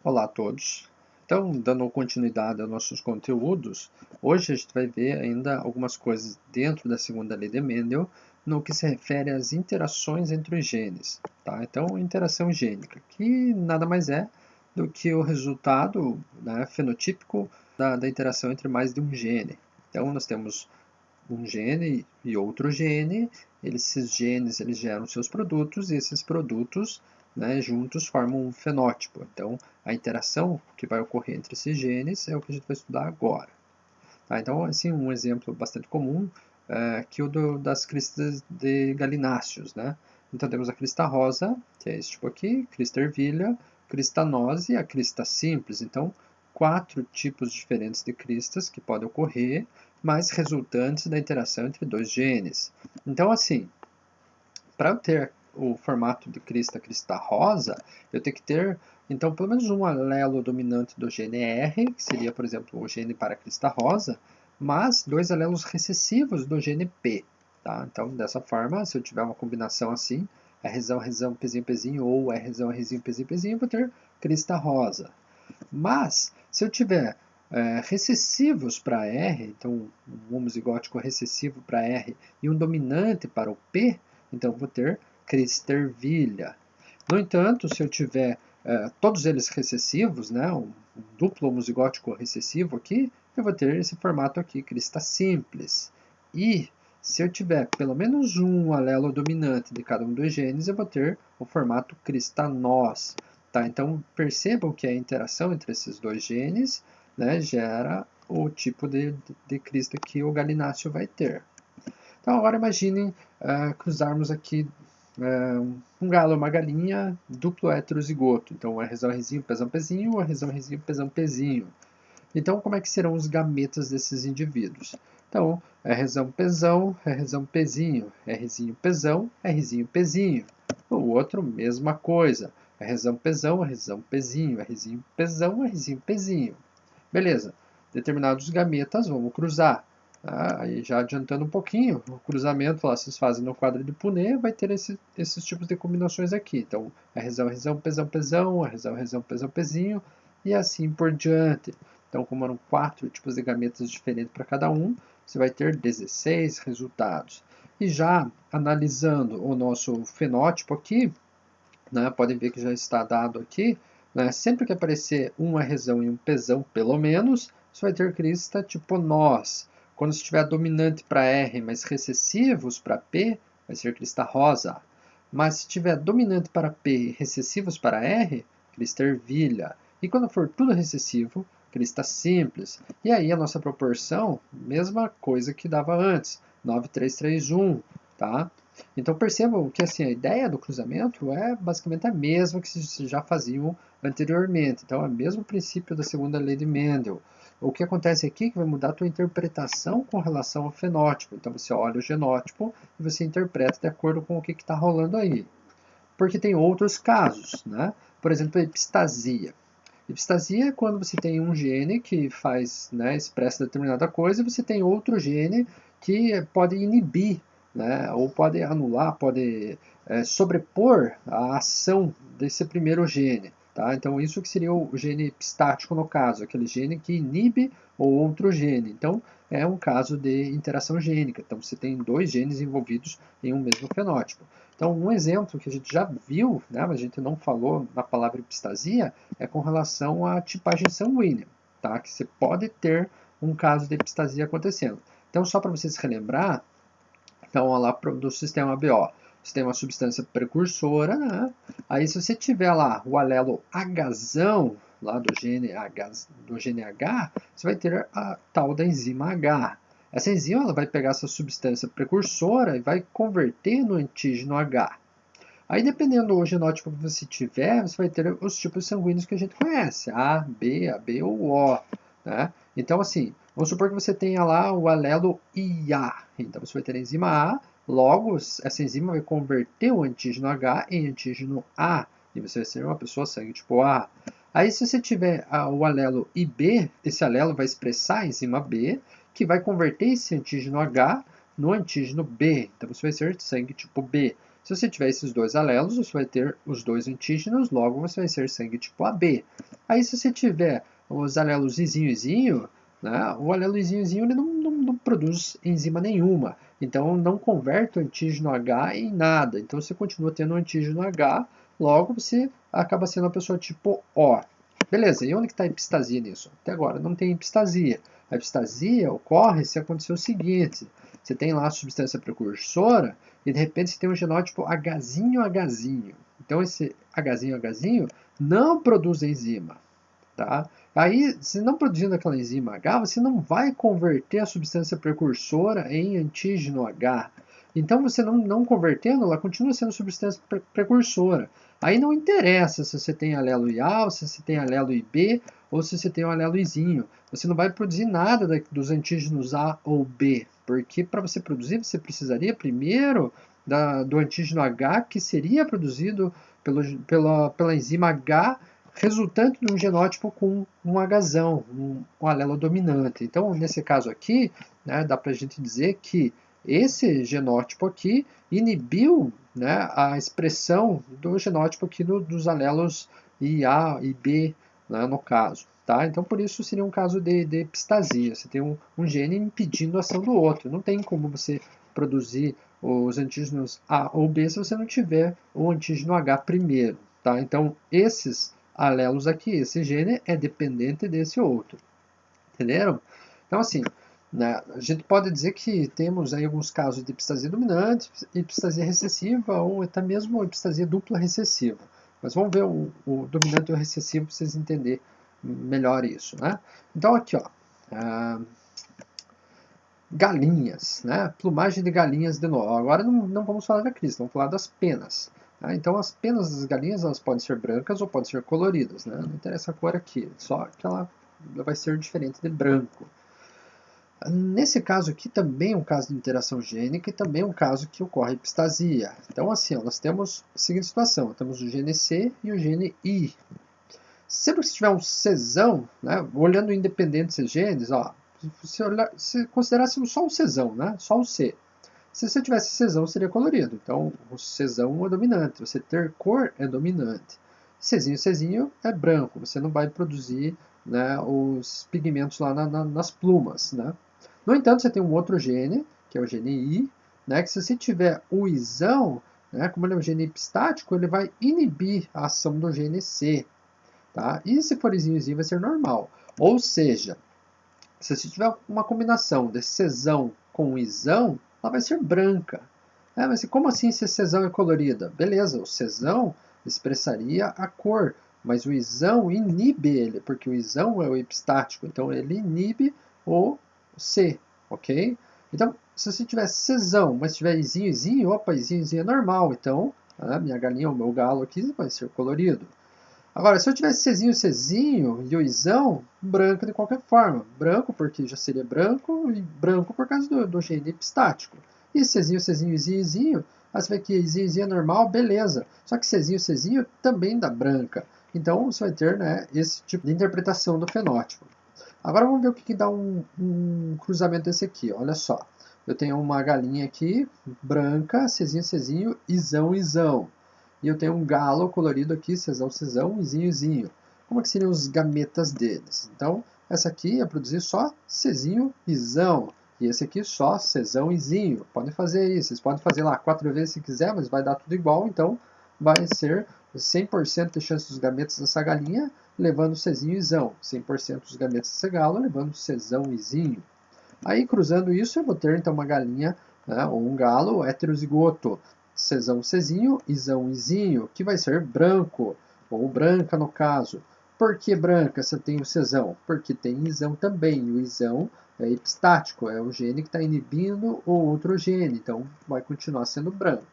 Olá a todos. Então, dando continuidade aos nossos conteúdos, hoje a gente vai ver ainda algumas coisas dentro da segunda lei de Mendel no que se refere às interações entre os genes. Tá? Então, interação gênica, que nada mais é do que o resultado, né, fenotípico da interação entre mais de um gene. Então, nós temos um gene e outro gene, esses genes eles geram seus produtos e esses produtos, né, juntos formam um fenótipo. Então, a interação que vai ocorrer entre esses genes é o que a gente vai estudar agora. Tá? Então, assim, um exemplo bastante comum é que o das cristas de galináceos. Né? Então, temos a crista rosa, que é esse tipo aqui, crista ervilha, crista noz e a crista simples. Então, 4 tipos diferentes de cristas que podem ocorrer, mas resultantes da interação entre dois genes. Então, assim, para eu ter o formato de crista rosa, eu tenho que ter, então, pelo menos um alelo dominante do gene R, que seria, por exemplo, o gene para a crista rosa, mas dois alelos recessivos do gene P. Tá? Então, dessa forma, se eu tiver uma combinação assim, Rzão, Rzão, Pzinho, Pzinho, ou Rzão, Rzinho, Pzinho, Pzinho, eu vou ter crista rosa. Mas, se eu tiver recessivos para R, então um homozigótico recessivo para R e um dominante para o P, então eu vou ter crista ervilha. No entanto, se eu tiver todos eles recessivos, né, um duplo homozigótico recessivo aqui, eu vou ter esse formato aqui, crista simples. E se eu tiver pelo menos um alelo dominante de cada um dos genes, eu vou ter o formato crista nós. Tá? Então, percebam que a interação entre esses dois genes, né, gera o tipo de crista que o galináceo vai ter. Então, agora imaginem cruzarmos aqui um galo, uma galinha, duplo heterozigoto. Então, Rzão, Rzinho, Pzão, Pzinho, Rzão, Rzinho, Pzão, Pzinho. Então, como é que serão os gametas desses indivíduos? Então, Rzão, Pzão, Rzão, Pzinho, Rzinho, Pzão, Rzinho, Pzinho. O outro, mesma coisa. Rzão, Pzão, Rzão, Pzinho, Rzinho, Pzão, Rzinho, Pzinho. Beleza. Determinados gametas vamos cruzar. Aí já adiantando um pouquinho, o cruzamento lá vocês fazem no quadro de Punnett, vai ter esses tipos de combinações aqui. Então, Rzão, Rzão, Pzão, Pzão, Rzão, Rzão, Pzão, Pzinho, e assim por diante. Então, como eram 4 tipos de gametas diferentes para cada um, você vai ter 16 resultados. E já analisando o nosso fenótipo aqui, né, podem ver que já está dado aqui, né, sempre que aparecer um Rzão e um Pzão, pelo menos, você vai ter crista tipo nós. Quando estiver dominante para R, mas recessivos para P, vai ser crista rosa. Mas se tiver dominante para P e recessivos para R, crista ervilha. E quando for tudo recessivo, crista simples. E aí a nossa proporção, mesma coisa que dava antes, 9,3,3,1, tá? Então percebam que assim, a ideia do cruzamento é basicamente a mesma que vocês já faziam anteriormente. Então é o mesmo princípio da segunda lei de Mendel. O que acontece aqui é que vai mudar a tua interpretação com relação ao fenótipo. Então você olha o genótipo e você interpreta de acordo com o que está rolando aí. Porque tem outros casos, né? Por exemplo, a epistasia. Epistasia é quando você tem um gene que faz, né, expressa determinada coisa, e você tem outro gene que pode inibir, né, ou pode anular, pode sobrepor a ação desse primeiro gene. Tá? Então, isso que seria o gene epistático no caso, aquele gene que inibe o outro gene. Então, é um caso de interação gênica. Então, você tem dois genes envolvidos em um mesmo fenótipo. Então, um exemplo que a gente já viu, né, mas a gente não falou na palavra epistasia, é com relação à tipagem sanguínea, tá? Que você pode ter um caso de epistasia acontecendo. Então, só para vocês relembrar, então, lá do sistema BO, você tem uma substância precursora, né? Aí, se você tiver lá o alelo Hzão, lá do gene H, você vai ter a tal da enzima H. Essa enzima ela vai pegar essa substância precursora e vai converter no antígeno H. Aí, dependendo do genótipo que você tiver, você vai ter os tipos sanguíneos que a gente conhece, A, B, AB ou O. Né? Então, assim, vamos supor que você tenha lá o alelo IA. Então, você vai ter a enzima A, logo, essa enzima vai converter o antígeno H em antígeno A, e você vai ser uma pessoa sangue tipo A. Aí, se você tiver o alelo IB, esse alelo vai expressar a enzima B, que vai converter esse antígeno H no antígeno B. Então, você vai ser sangue tipo B. Se você tiver esses dois alelos, você vai ter os dois antígenos, logo você vai ser sangue tipo AB. Aí se você tiver os alelos izinho, izinho, né, o alelo izinho, izinho ele não produz enzima nenhuma. Então não converte o antígeno H em nada. Então você continua tendo o antígeno H, logo você acaba sendo uma pessoa tipo O. Beleza, e onde que está a epistasia nisso? Até agora não tem epistasia. A epistasia ocorre se acontecer o seguinte: você tem lá a substância precursora e de repente você tem um genótipo Hzinho, Hzinho. Então esse Hzinho, Hzinho não produz enzima. Tá? Aí, se não produzindo aquela enzima H, você não vai converter a substância precursora em antígeno H. Então, você não convertendo, ela continua sendo substância precursora. Aí não interessa se você tem alelo IA, ou se você tem alelo IB, ou se você tem um alelo Izinho. Você não vai produzir nada dos antígenos A ou B, porque para você produzir, você precisaria primeiro do antígeno H, que seria produzido pela enzima H, resultante de um genótipo com um Hzão, um alelo dominante. Então, nesse caso aqui, né, dá para a gente dizer que esse genótipo aqui inibiu, né, a expressão do genótipo aqui dos alelos IA e B, né, no caso. Tá? Então, por isso seria um caso de epistasia. Você tem um gene impedindo a ação do outro. Não tem como você produzir os antígenos A ou B se você não tiver o antígeno H primeiro. Tá? Então, esses alelos aqui, esse gene é dependente desse outro. Entenderam? Então, assim, né, a gente pode dizer que temos aí alguns casos de epistasia dominante, epistasia recessiva ou até mesmo epistasia dupla recessiva. Mas vamos ver o dominante e o recessivo para vocês entenderem melhor isso. Né? Então, aqui, ó, galinhas, né? Plumagem de galinhas de novo. Agora não vamos falar da crise, vamos falar das penas. Tá? Então as penas das galinhas elas podem ser brancas ou podem ser coloridas, né? Não interessa a cor aqui, só que ela vai ser diferente de branco. Nesse caso aqui também é um caso de interação gênica e também é um caso que ocorre epistasia. Então assim, ó, nós temos a seguinte situação, temos o gene C e o gene I. Sempre que tiver um Czão, né, olhando independente desses genes, ó, se considerássemos só o Czão, né, só o C. Se você tivesse Czão, seria colorido. Então, o Czão é dominante. Você ter cor é dominante. Czinho, Czinho é branco. Você não vai produzir, né, os pigmentos lá nas plumas. Né? No entanto, você tem um outro gene, que é o gene I, né, que se você tiver o Izão, né, como ele é um gene epistático, ele vai inibir a ação do gene C. Tá? E se for Izinho, Izinho vai ser normal. Ou seja, se você tiver uma combinação de Czão com Izão, ela vai ser branca. Mas como assim se Czão é colorida? Beleza, o Czão expressaria a cor, mas o Izão inibe ele, porque o Izão é o epistático, então ele inibe o C, ok? Então, se você tiver Czão, mas tiver Izinho, Izinho, opa, Izinho, Izinho é normal, então a minha galinha, o meu galo aqui vai ser colorido. Agora, se eu tivesse Czinho, Czinho e o Izão, branco de qualquer forma. Branco porque já seria branco e branco por causa do gene epistático. E Czinho, Czinho, Izinho, Izinho, aí você vê que Izinho, Izinho é normal, beleza. Só que Czinho, Czinho também dá branca. Então você vai ter, né, esse tipo de interpretação do fenótipo. Agora vamos ver o que dá um cruzamento desse aqui. Olha só. Eu tenho uma galinha aqui, branca, Czinho, Czinho, Izão, Izão. E eu tenho um galo colorido aqui, Czão, Czão, Izinho, Izinho. Como que seriam os gametas deles? Então, essa aqui ia produzir só Czinho, Izão. E esse aqui só Czão, Izinho. Podem fazer isso. Vocês podem fazer lá 4 vezes se quiser, mas vai dar tudo igual. Então, vai ser 100% de chance dos gametas dessa galinha levando Czinho, Izão. 100% dos gametas desse galo levando Czão, Izinho. Aí, cruzando isso, eu vou ter então uma galinha, né, ou um galo heterozigoto. Czão, Czinho, Izão, Izinho, que vai ser branco, ou branca no caso. Por que branca se eu tenho Czão? Porque tem Izão também. O Izão é epistático, é o gene que está inibindo o outro gene, então vai continuar sendo branco.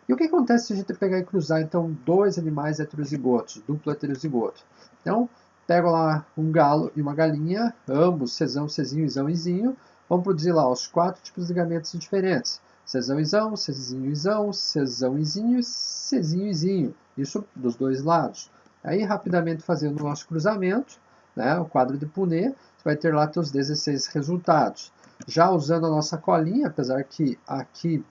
E o que acontece se a gente pegar e cruzar então dois animais heterozigotos, duplo heterozigoto? Então, pego lá um galo e uma galinha, ambos Czão, Czinho, Izão, Izinho, vão produzir lá os 4 tipos de gametas diferentes. Czão, Izão, Czinho, Izão, Czão, Izinho e Czinho, Izinho. Isso dos dois lados. Aí, rapidamente fazendo o nosso cruzamento, né, o quadro de Punnett, você vai ter lá seus 16 resultados. Já usando a nossa colinha, apesar que aqui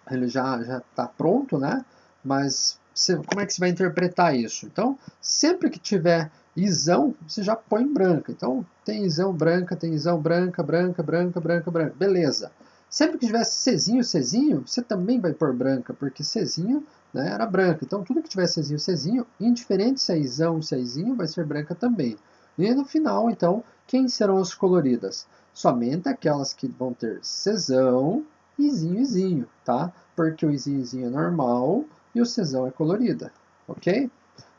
ele já está pronto, né? Mas como é que você vai interpretar isso? Então, sempre que tiver Isão, você já põe branca. Então, tem isão branca, branca, branca, branca, branca, branca. Beleza. Sempre que tivesse Czinho, Czinho, você também vai pôr branca, porque Czinho, né, era branca. Então, tudo que tiver Czinho, Czinho, indiferente se é isão, se é isinho, vai ser branca também. E no final, então, quem serão as coloridas? Somente aquelas que vão ter Czão, isinho, isinho, tá? Porque o isinho, isinho é normal e o Czão é colorida, ok?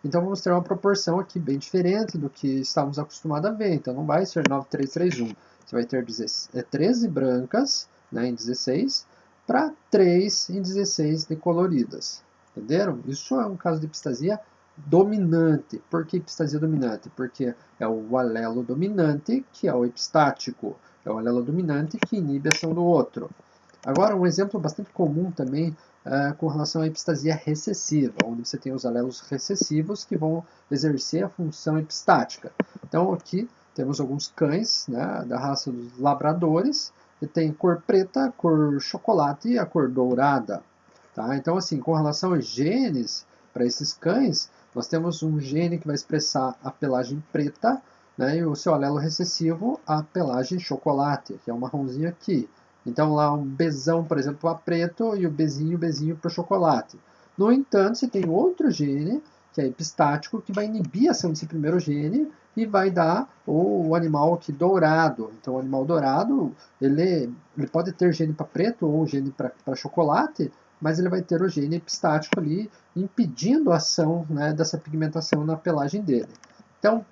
Então vamos ter uma proporção aqui bem diferente do que estávamos acostumados a ver. Então não vai ser 9331. Você vai ter 13 brancas, né, em 16 para 3 em 16 de coloridas. Entenderam? Isso é um caso de epistasia dominante. Por que epistasia dominante? Porque é o alelo dominante que é o epistático. É o alelo dominante que inibe a ação do outro. Agora, um exemplo bastante comum também com relação à epistasia recessiva, onde você tem os alelos recessivos que vão exercer a função epistática. Então, aqui temos alguns cães, né, da raça dos labradores, que tem cor preta, cor chocolate e a cor dourada. Tá? Então, assim, com relação aos genes, para esses cães, nós temos um gene que vai expressar a pelagem preta, né, e o seu alelo recessivo, a pelagem chocolate, que é o marronzinho aqui. Então lá um Bzão, por exemplo, para preto e o Bzinho para chocolate. No entanto, você tem outro gene, que é epistático, que vai inibir a ação desse primeiro gene e vai dar o animal aqui dourado. Então o animal dourado, ele pode ter gene para preto ou gene para chocolate, mas ele vai ter o gene epistático ali impedindo a ação, né, dessa pigmentação na pelagem dele. Então,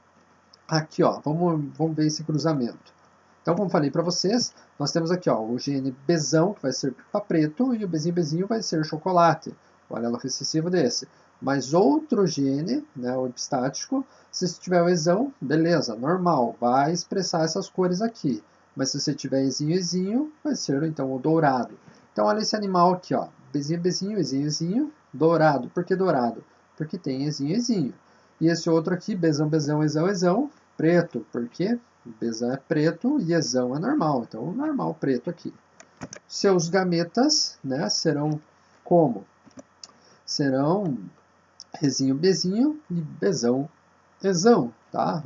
aqui ó, vamos ver esse cruzamento. Então, como falei para vocês, nós temos aqui ó, o gene Bzão, que vai ser para preto, e o Bzinho vai ser chocolate, o alelo recessivo desse. Mas outro gene, né, o epistático, se tiver o Ezão, beleza, normal, vai expressar essas cores aqui. Mas se você tiver Ezinho, vai ser então o dourado. Então, olha esse animal aqui, ó, Bzinho, Ezinho, dourado. Por que dourado? Porque tem Ezinho. E esse outro aqui, Ezão, preto. Por quê? Bzão é preto e Ezão é normal. Então, normal preto aqui. Seus gametas, né, serão como? Serão Ezinho, Bzinho e Bzão, Ezão, tá?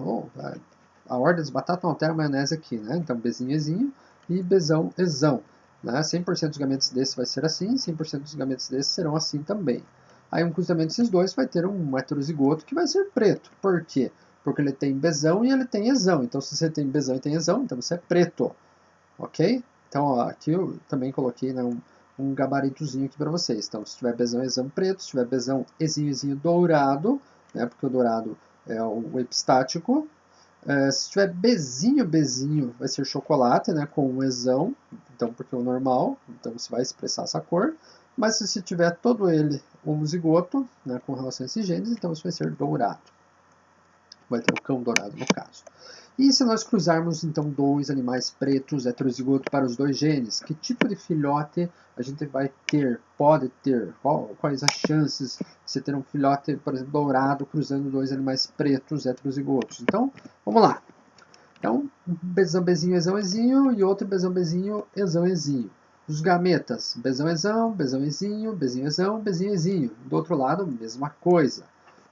A ordem das batatas não altera a maionese aqui, né? Então, Bzinho, Ezinho e Bzão, Ezão. Né? 100% dos gametos desses vai ser assim, 100% dos gametos desses serão assim também. Aí, um cruzamento desses dois vai ter um heterozigoto que vai ser preto. Por quê? Porque ele tem Bzão e ele tem Ezão. Então, se você tem Bzão e tem Ezão, então você é preto. Ok? Então, ó, aqui eu também coloquei, né, um gabaritozinho aqui para vocês. Então, se tiver Bzão, Ezão preto, se tiver Bzão, Ezinho dourado, né, porque o dourado é o epistático. Se tiver Bzinho, vai ser chocolate, né, com um Ezão, então, porque é o normal, então você vai expressar essa cor. Mas se tiver todo ele homozigoto, né, com relação a esses genes, então isso vai ser dourado. Vai ter o cão dourado no caso. E se nós cruzarmos então dois animais pretos heterozigoto para os dois genes, que tipo de filhote a gente vai ter, pode ter? Quais as chances de você ter um filhote, por exemplo, dourado cruzando dois animais pretos heterozigotos? Então, vamos lá. Então, Bzão, Bzinho, Ezão, Ezinho e outro Bzão, Bzinho, Ezão, Ezinho. Os gametas, Bzão, Ezão, Bzão, Ezinho, Bzinho, Ezão, Bzinho, Ezinho. Do outro lado, mesma coisa.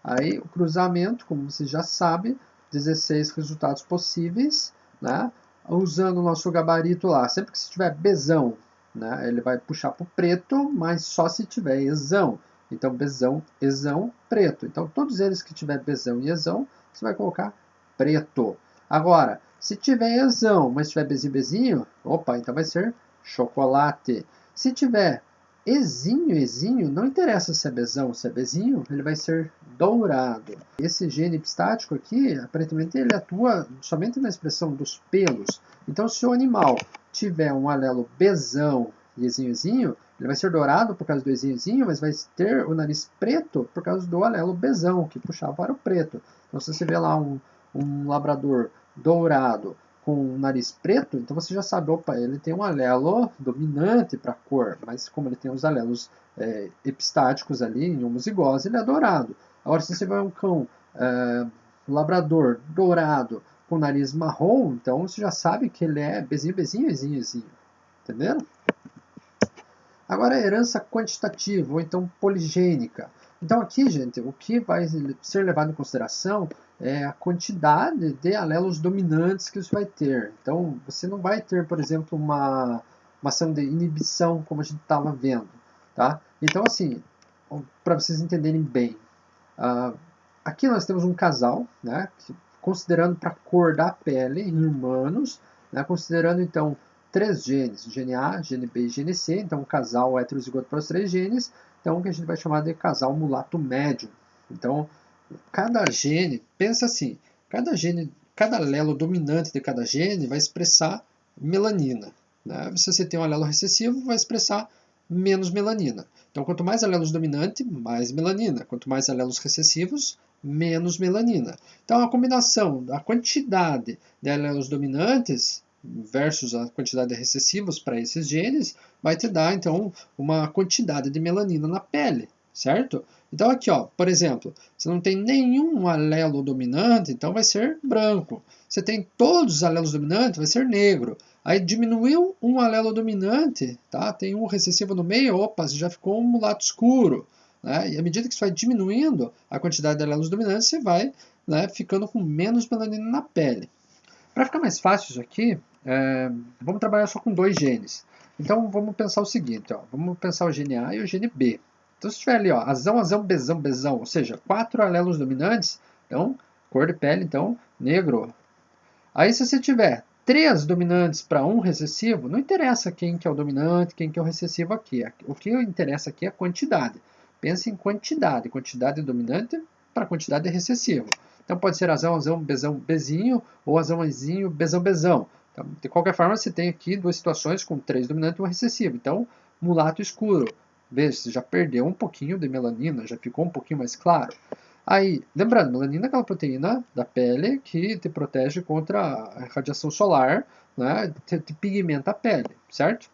Aí, o cruzamento, como você já sabe, 16 resultados possíveis, né? Usando o nosso gabarito lá. Sempre que se tiver Bzão, né, ele vai puxar para o preto, mas só se tiver Ezão. Então, Bzão, Ezão, preto. Então, todos eles que tiver Bzão e Ezão, você vai colocar preto. Agora, se tiver Ezão, mas tiver Bezinho, opa, então vai ser chocolate. Se tiver Ezinho, não interessa se é Bezão ou se é Bezinho, ele vai ser dourado. Esse gene epistático aqui, aparentemente, ele atua somente na expressão dos pelos. Então, se o animal tiver um alelo Bezão e Ezinho, ele vai ser dourado por causa do Ezinho, mas vai ter o nariz preto por causa do alelo Bezão, que puxava para o preto. Então, se você vê lá um labrador dourado com um nariz preto, então você já sabe, opa, ele tem um alelo dominante para a cor, mas como ele tem os alelos epistáticos ali em homozigose, ele é dourado. Agora, se você vê um cão labrador dourado com nariz marrom, então você já sabe que ele é Ezinho. Entenderam? Agora, a herança quantitativa, ou então poligênica. Então, aqui, gente, o que vai ser levado em consideração é a quantidade de alelos dominantes que isso vai ter. Então, você não vai ter, por exemplo, uma ação de inibição, como a gente estava vendo. Tá? Então, assim, para vocês entenderem bem, aqui nós temos um casal, né, considerando para a cor da pele em humanos, né, considerando então 3 genes, gene A, gene B e gene C, então um casal heterozigoto para os 3 genes, então o que a gente vai chamar de casal mulato médio. Então, cada gene, pensa assim, cada alelo dominante de cada gene vai expressar melanina. Né? Se você tem um alelo recessivo, vai expressar menos melanina. Então, quanto mais alelos dominantes, mais melanina. Quanto mais alelos recessivos, menos melanina. Então, a combinação da quantidade de alelos dominantes versus a quantidade de recessivos para esses genes vai te dar, então, uma quantidade de melanina na pele, certo? Então, aqui, ó, por exemplo, você não tem nenhum alelo dominante, então vai ser branco. Você tem todos os alelos dominantes, vai ser negro. Aí diminuiu um alelo dominante, tá? Tem um recessivo no meio, opa, já ficou um mulato escuro. Né? E à medida que você vai diminuindo a quantidade de alelos dominantes, você vai, né, ficando com menos melanina na pele. Para ficar mais fácil isso aqui, vamos trabalhar só com 2 genes. Então vamos pensar o seguinte, ó, vamos pensar o gene A e o gene B. Então se tiver ali, ó, azão, azão, bezão, bezão, ou seja, 4 alelos dominantes, então cor de pele, então negro. Aí se você tiver 3 dominantes para um recessivo, não interessa quem que é o dominante, quem que é o recessivo aqui. O que interessa aqui é a quantidade. Pensa em quantidade, quantidade dominante para quantidade recessivo. Então pode ser azão, azão, bezão, bezinho, ou azão, azinho, bezão, bezão. Então, de qualquer forma, você tem aqui 2 situações com 3 dominantes e um recessivo. Então, mulato escuro. Veja, você já perdeu um pouquinho de melanina, já ficou um pouquinho mais claro. Aí, lembrando, melanina é aquela proteína da pele que te protege contra a radiação solar, né, te pigmenta a pele, certo?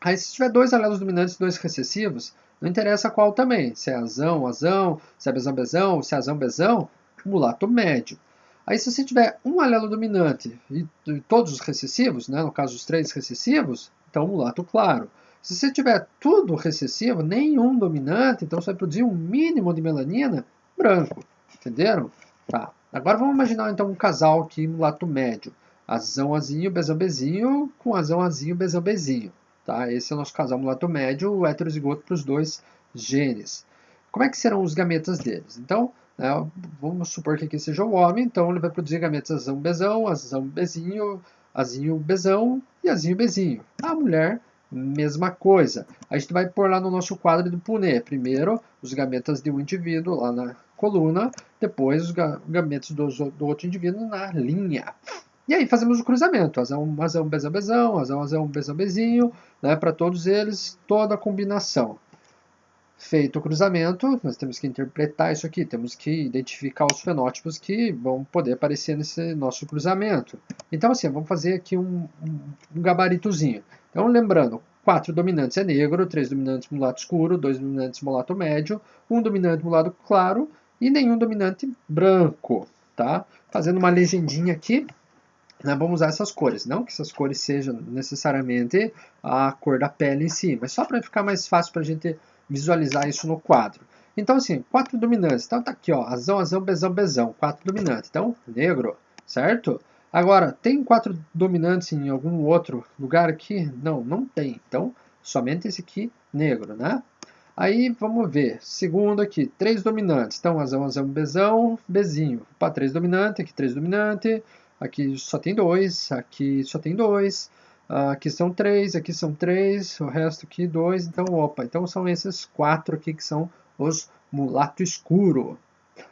Aí, se tiver 2 alelos dominantes e 2 recessivos, não interessa qual também, se é azão, azão, se é bezão, bezão, se é azão, bezão, mulato médio. Aí, se você tiver um alelo dominante e todos os recessivos, né, no caso os 3 recessivos, então mulato claro. Se você tiver tudo recessivo, nenhum dominante, então você vai produzir um mínimo de melanina branco. Entenderam? Tá. Agora vamos imaginar então um casal aqui mulato médio. Azão, azinho, bezão, bezinho, com azão, azinho, bezão, bezinho. Tá? Esse é o nosso casal mulato médio, o heterozigoto para os 2 genes. Como é que serão os gametas deles? Então, né, vamos supor que aqui seja o homem, então ele vai produzir gametas azão, bezinho, azinho, bezão e azinho, bezinho. A mulher, mesma coisa. A gente vai pôr lá no nosso quadro do Punnett. Primeiro, os gametas de um indivíduo lá na coluna, depois os gametas do outro indivíduo na linha. E aí fazemos o cruzamento, azão, azão, bezão, bezão, azão, azão, bezão, bezinho, né, para todos eles, toda a combinação. Feito o cruzamento, nós temos que interpretar isso aqui, temos que identificar os fenótipos que vão poder aparecer nesse nosso cruzamento. Então, assim, vamos fazer aqui um gabaritozinho. Então, lembrando, 4 dominantes é negro, 3 dominantes mulato escuro, 2 dominantes mulato médio, 1 dominante mulato claro e nenhum dominante branco. Tá? Fazendo uma legendinha aqui, né, vamos usar essas cores. Não que essas cores sejam necessariamente a cor da pele em si, mas só para ficar mais fácil para a gente visualizar isso no quadro. Então, assim, 4 dominantes. Então, tá aqui, ó, azão, azão, bezão, bezão. 4 dominantes. Então, negro, certo? Agora, tem 4 dominantes em algum outro lugar aqui? Não, não tem. Então, somente esse aqui, negro, né? Aí, vamos ver. Segundo aqui, 3 dominantes. Então, azão, azão, bezão, bezinho. Opa, 3 dominante, aqui 3 dominante. Aqui só tem 2, aqui só tem 2. Aqui são 3, aqui são 3, o resto aqui 2, então opa, então são esses 4 aqui que são os mulato escuro.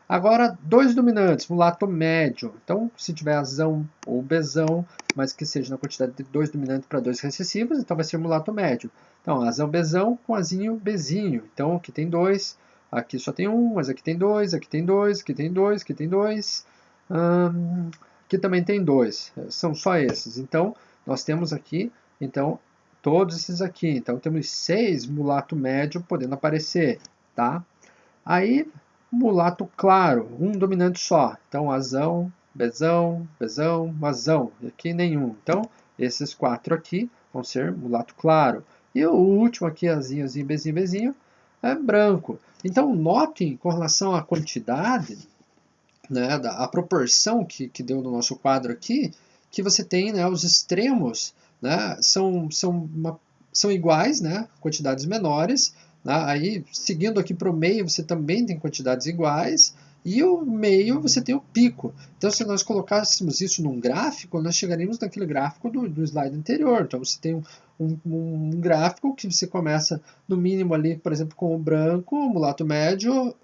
Agora, 2 dominantes, mulato médio. Então, se tiver azão ou bezão, mas que seja na quantidade de 2 dominantes para 2 recessivos, então vai ser mulato médio. Então, azão, bezão com azinho, bezinho. Então, aqui tem 2, aqui só tem 1, mas aqui tem 2, aqui tem 2, aqui tem 2, aqui tem 2. Aqui também tem 2, são só esses. Então, nós temos aqui, então, todos esses aqui. Então, temos 6 mulato médio podendo aparecer, tá? Aí, mulato claro, um dominante só. Então, azão, bezão, bezão, azão. E aqui nenhum. Então, esses 4 aqui vão ser mulato claro. E o último aqui, azinho, azinho, bezinho, bezinho, é branco. Então, notem, com relação à quantidade, né, a proporção que deu no nosso quadro aqui, que você tem, né, os extremos, né, são iguais, né, quantidades menores, né, aí seguindo aqui para o meio você também tem quantidades iguais, e o meio você tem o pico. Então se nós colocássemos isso num gráfico, nós chegaríamos naquele gráfico do slide anterior. Então você tem um gráfico que você começa no mínimo ali, por exemplo, com o branco, o mulato médio,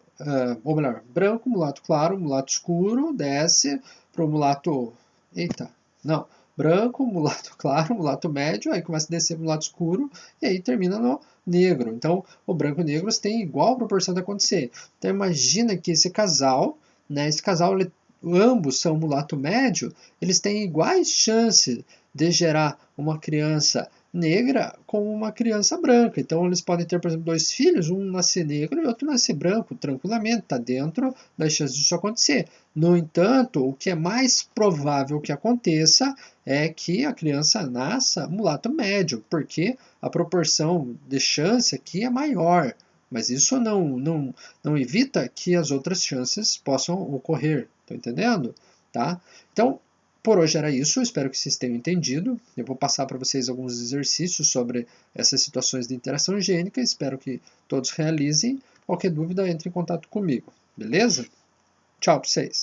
ou melhor, branco, mulato claro, mulato escuro, desce para o mulato. Eita, não. Branco, mulato claro, mulato médio, aí começa a descer para o mulato escuro, e aí termina no negro. Então, o branco e o negro têm igual proporção de acontecer. Então, imagina que esse casal, né, esse casal, ambos são mulato médio, eles têm iguais chances de gerar uma criança negra com uma criança branca. Então eles podem ter, por exemplo, dois filhos, um nascer negro e outro nascer branco, tranquilamente, está dentro das chances disso acontecer. No entanto, o que é mais provável que aconteça é que a criança nasça mulato médio, porque a proporção de chance aqui é maior. Mas isso não evita que as outras chances possam ocorrer. Estão entendendo? Tá? Então, por hoje era isso, espero que vocês tenham entendido. Eu vou passar para vocês alguns exercícios sobre essas situações de interação gênica, espero que todos realizem. Qualquer dúvida, entre em contato comigo, beleza? Tchau para vocês!